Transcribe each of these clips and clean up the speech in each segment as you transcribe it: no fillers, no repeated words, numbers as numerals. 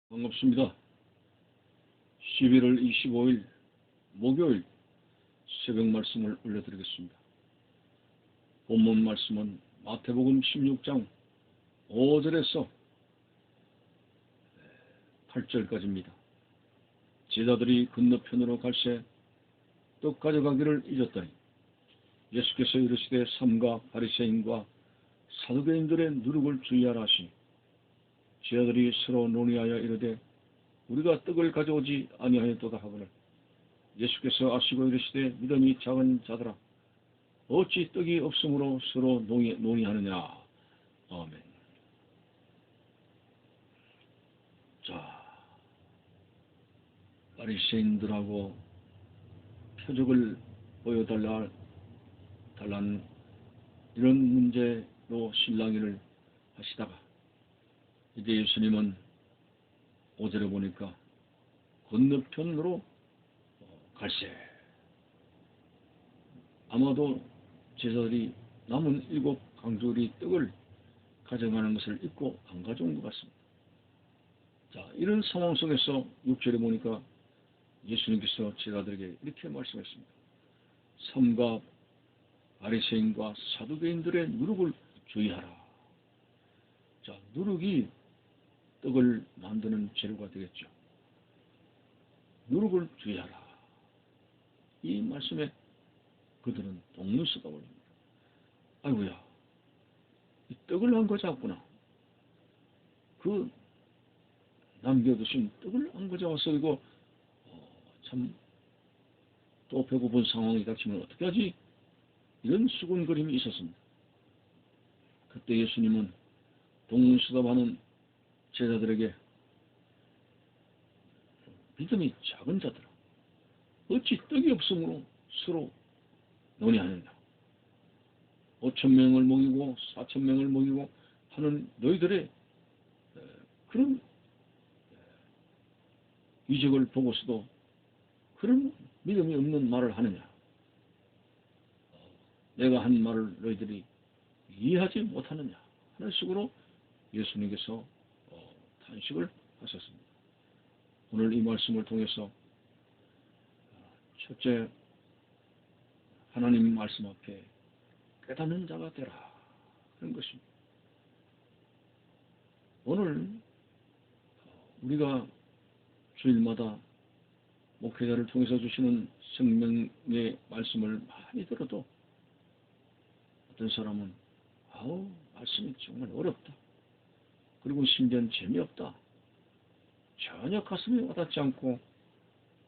반갑습니다. 11월 25일 목요일 새벽 말씀을 올려드리겠습니다. 본문 말씀은 마태복음 16장 5절에서 8절까지입니다. 제자들이 건너편으로 갈새 떡 가져가기를 잊었더니 예수께서 이르시되 삼가 바리새인과 사두개인들의 누룩을 주의하라 하시니 제자들이 서로 논의하여 이르되 우리가 떡을 가져오지 아니하였도다 하거늘 예수께서 아시고 이르시되 믿음이 작은 자들아 어찌 떡이 없으므로 서로 논의하느냐. 아멘. 자, 바리새인들하고 표적을 보여달라는 이런 문제로 실랑이를 하시다가 이제 예수님은 5절에 보니까 건너편으로 갈새. 아마도 제자들이 남은 7 강조리 떡을 가져가는 것을 잊고 안 가져온 것 같습니다. 자, 이런 상황 속에서 6절에 보니까 예수님께서 제자들에게 이렇게 말씀했습니다. 삼가 바리새인과 사두개인들의 누룩을 주의하라. 자, 누룩이 떡을 만드는 재료가 되겠죠. 누룩을 주의하라. 이 말씀에 그들은 동문서가 올립니다. 아이고야, 이 떡을 안 가져왔구나. 그 남겨두신 떡을 안 가져와서 이거 참 또 배고픈 상황이 닥치면 어떻게 하지? 이런 수군거림이 있었습니다. 그때 예수님은 동문서답하는 제자들에게 믿음이 작은 자들아 어찌 떡이 없으므로 서로 논의하느냐. 5,000명을 먹이고 4,000명을 먹이고 하는 너희들의 그런 이적을 보고서도 그런 믿음이 없는 말을 하느냐. 내가 한 말을 너희들이 이해하지 못하느냐 하는 식으로 예수님께서 탄식을 하셨습니다. 오늘 이 말씀을 통해서 첫째, 하나님 말씀 앞에 깨닫는 자가 되라 그런 것입니다. 오늘 우리가 주일마다 목회자를 통해서 주시는 생명의 말씀을 많이 들어도 어떤 사람은 말씀이 정말 어렵다. 그리고 심지어는 재미없다. 전혀 가슴에 와닿지 않고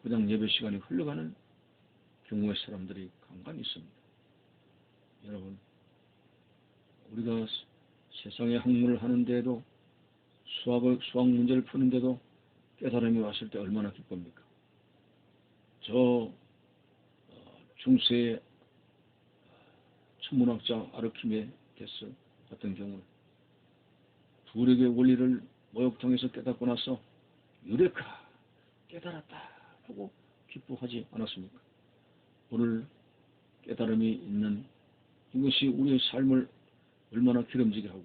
그냥 예배 시간이 흘러가는 경우의 사람들이 간간히 있습니다. 여러분, 우리가 세상의 학문을 하는데도 수학 문제를 푸는데도 깨달음이 왔을 때 얼마나 기쁩니까? 저 중세의 천문학자 아르키메데스 같은 경우는 둘에게 원리를 모욕탕에서 깨닫고 나서 유레카 깨달았다 하고 기뻐하지 않았습니까? 오늘 깨달음이 있는 이것이 우리의 삶을 얼마나 기름지게 하고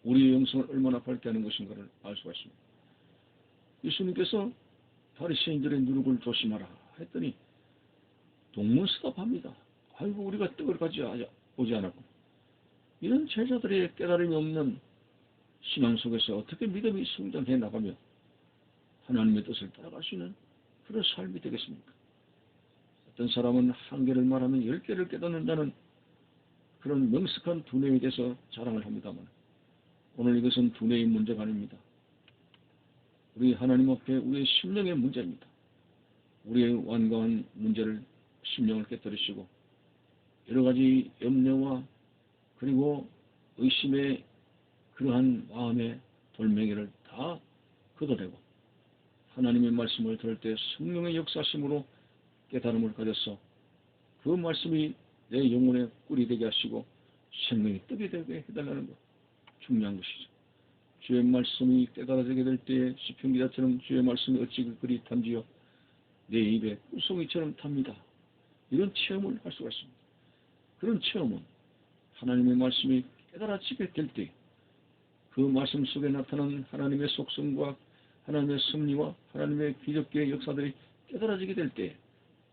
우리의 영성을 얼마나 밝게 하는 것인가를 알 수가 있습니다. 예수님께서 바리새인들의 누룩을 조심하라 했더니 동문서답합니다. 아이고 우리가 떡을 가져오지 않았고. 이런 제자들의 깨달음이 없는 신앙 속에서 어떻게 믿음이 성장해 나가며 하나님의 뜻을 따라갈 수 있는 그런 삶이 되겠습니까? 어떤 사람은 1개를 말하면 10개를 깨닫는다는 그런 명석한 두뇌에 대해서 자랑을 합니다만 오늘 이것은 두뇌의 문제가 아닙니다. 우리 하나님 앞에 우리의 심령의 문제입니다. 우리의 완강한 문제를 심령을 깨뜨리시고 여러 가지 염려와 그리고 의심의 그러한 마음의 돌멩이를 다 걷어내고 하나님의 말씀을 들을 때 성령의 역사심으로 깨달음을 가져서 그 말씀이 내 영혼의 꿀이 되게 하시고 생명의 떡이 되게 해달라는 것 중요한 것이죠. 주의 말씀이 깨달아지게 될 때에 시편 기자처럼 주의 말씀이 어찌 그리 탄지요 내 입에 꿀송이처럼 탑니다. 이런 체험을 할 수가 있습니다. 그런 체험은 하나님의 말씀이 깨달아지게 될 때 그 말씀 속에 나타난 하나님의 속성과 하나님의 섭리와 하나님의 기적의 역사들이 깨달아지게 될 때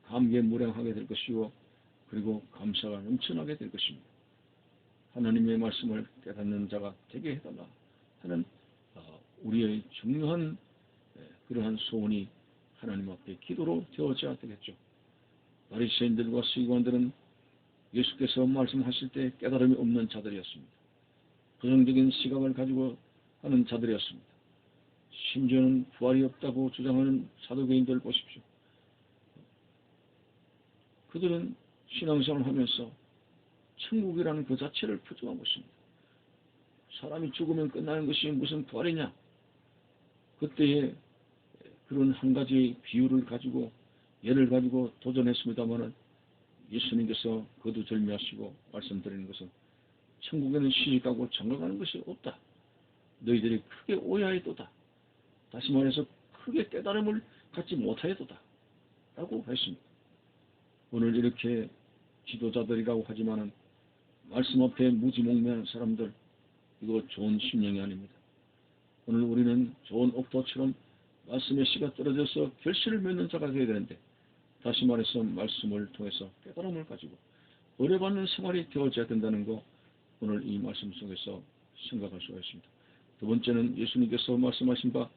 감개에 무량하게 될 것이고 그리고 감사가 넘쳐나게 될 것입니다. 하나님의 말씀을 깨닫는 자가 되게 해달라 하는 우리의 중요한 그러한 소원이 하나님 앞에 기도로 되어져야 되겠죠. 바리새인들과 서기관들은 예수께서 말씀하실 때 깨달음이 없는 자들이었습니다. 부정적인 시각을 가지고 하는 자들이었습니다. 심지어는 부활이 없다고 주장하는 사도개인들을 보십시오. 그들은 신앙생활을 하면서 천국이라는 그 자체를 부정하고 있습니다. 사람이 죽으면 끝나는 것이 무슨 부활이냐? 그때에 그런 한 가지 비유를 가지고 예를 가지고 도전했습니다마는 예수님께서 거두절미하시고 말씀드리는 것은 천국에는 시집가고 장가가는 것이 없다. 너희들이 크게 오해하였도다. 다시 말해서 크게 깨달음을 갖지 못하였도다. 라고 했습니다. 오늘 이렇게 지도자들이라고 하지만은 말씀 앞에 무지몽매한 사람들, 이거 좋은 심령이 아닙니다. 오늘 우리는 좋은 옥토처럼 말씀의 씨가 떨어져서 결실을 맺는 자가 되어야 되는데, 다시 말해서 말씀을 통해서 깨달음을 가지고 은혜받는 생활이 되어져야 된다는 거 오늘 이 말씀 속에서 생각할 수가 있습니다. 두 번째는 예수님께서 말씀하신 바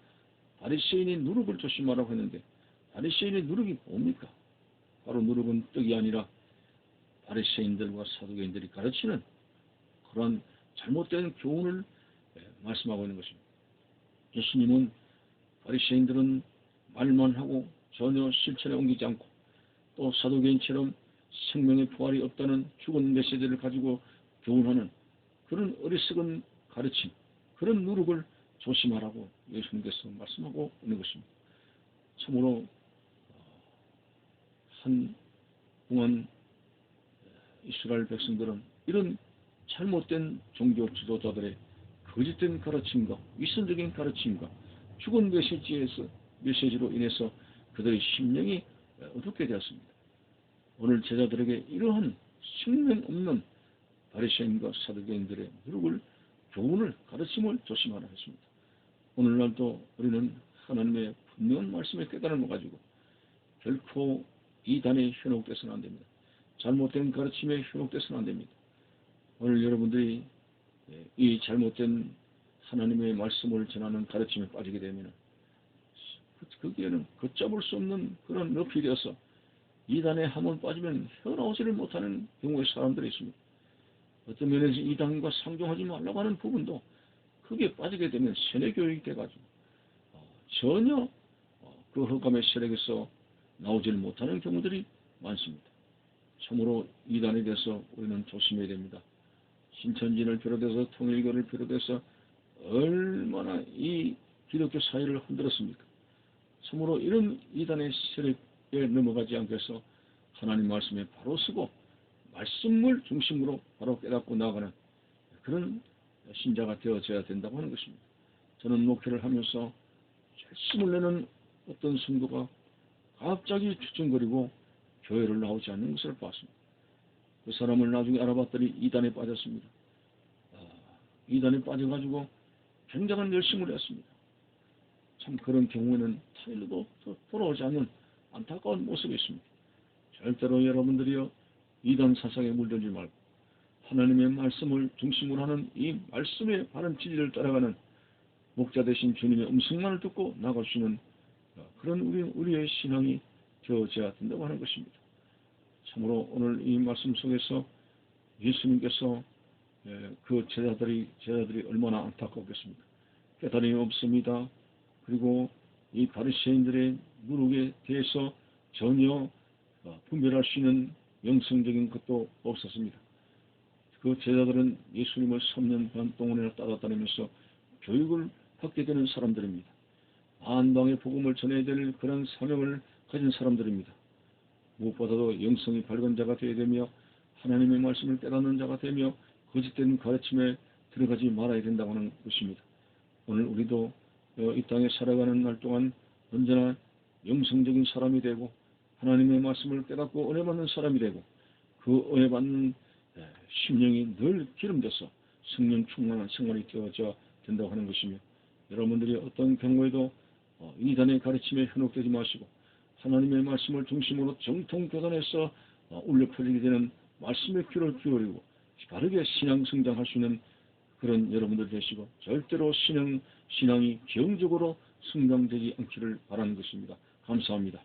바리새인이 누룩을 조심하라고 했는데, 바리새인의 누룩이 뭡니까? 바로 누룩은 떡이 아니라 바리새인들과 사두개인들이 가르치는 그런 잘못된 교훈을 말씀하고 있는 것입니다. 예수님은 바리새인들은 말만 하고 전혀 실천에 옮기지 않고 또 사두개인처럼 생명의 부활이 없다는 죽은 메시지를 가지고 교훈하는 그런 어리석은 가르침, 그런 누룩을 조심하라고 예수님께서 말씀하고 있는 것입니다. 참으로 한동안 이스라엘 백성들은 이런 잘못된 종교 지도자들의 거짓된 가르침과 위선적인 가르침과 죽은 메시지로 인해서 그들의 심령이 어둡게 되었습니다. 오늘 제자들에게 이러한 생명 없는 바리새인과 사두개인들의 누룩을 교훈을 가르침을 조심하라 했습니다. 오늘날도 우리는 하나님의 분명한 말씀에 깨달음을 가지고 결코 이단에 현혹돼서는 안 됩니다. 잘못된 가르침에 현혹돼서는 안 됩니다. 오늘 여러분들이 이 잘못된 하나님의 말씀을 전하는 가르침에 빠지게 되면 거기에는 걷잡을 수 없는 그런 늪이 되어서 이단에 한번 빠지면 헤어나오지를 못하는 경우의 사람들이 있습니다. 어떤 면에서 이단과 상종하지 말라고 하는 부분도 크게 빠지게 되면 세뇌교육이 돼가지고 전혀 그 흑암의 세력에서 나오지를 못하는 경우들이 많습니다. 참으로 이단에 대해서 우리는 조심해야 됩니다. 신천지를 비롯해서 통일교를 비롯해서 얼마나 이 기독교 사회를 흔들었습니까? 참으로 이런 이단의 세력에 넘어가지 않게 해서 하나님 말씀에 바로 서고 말씀을 중심으로 바로 깨닫고 나아가는 그런 신자가 되어져야 된다고 하는 것입니다. 저는 목회를 하면서 결심을 내는 어떤 성도가 갑자기 주춤거리고 교회를 나오지 않는 것을 봤습니다. 그 사람을 나중에 알아봤더니 이단에 빠졌습니다. 이단에 빠져가지고 굉장한 열심을 했습니다. 참 그런 경우에는 타일로도 돌아오지 않는 안타까운 모습이 있습니다. 절대로 여러분들이요 이단 사상에 물들지 말고 하나님의 말씀을 중심으로 하는 이 말씀의 바른 진리를 따라가는 목자 되신 주님의 음성만을 듣고 나갈 수 있는 그런 우리의 신앙이 되어져야 된다고 하는 것입니다. 참으로 오늘 이 말씀 속에서 예수님께서 그 제자들이 얼마나 안타깝겠습니까? 깨달음이 없습니다. 그리고 이 바리새인들의 누룩에 대해서 전혀 분별할 수 있는 영성적인 것도 없었습니다. 그 제자들은 예수님을 3년 반 동안이나 따라다니면서 교육을 받게 되는 사람들입니다. 만방의 복음을 전해야 될 그런 사명을 가진 사람들입니다. 무엇보다도 영성이 밝은 자가 되어야 되며 하나님의 말씀을 깨닫는 자가 되며 거짓된 가르침에 들어가지 말아야 된다고 하는 것입니다. 오늘 우리도 이 땅에 살아가는 날 동안 언제나 영성적인 사람이 되고 하나님의 말씀을 깨닫고 은혜 받는 사람이 되고 그 은혜 받는 심령이 늘 기름져서 성령 충만한 생활이 되어져야 된다고 하는 것이며 여러분들이 어떤 경우에도 이단의 가르침에 현혹되지 마시고 하나님의 말씀을 중심으로 정통 교단에서 울려 퍼지게 되는 말씀의 귀를 기울이고 바르게 신앙 성장할 수 있는 그런 여러분들 되시고 절대로 신앙이 경적으로 성장되지 않기를 바라는 것입니다. 감사합니다.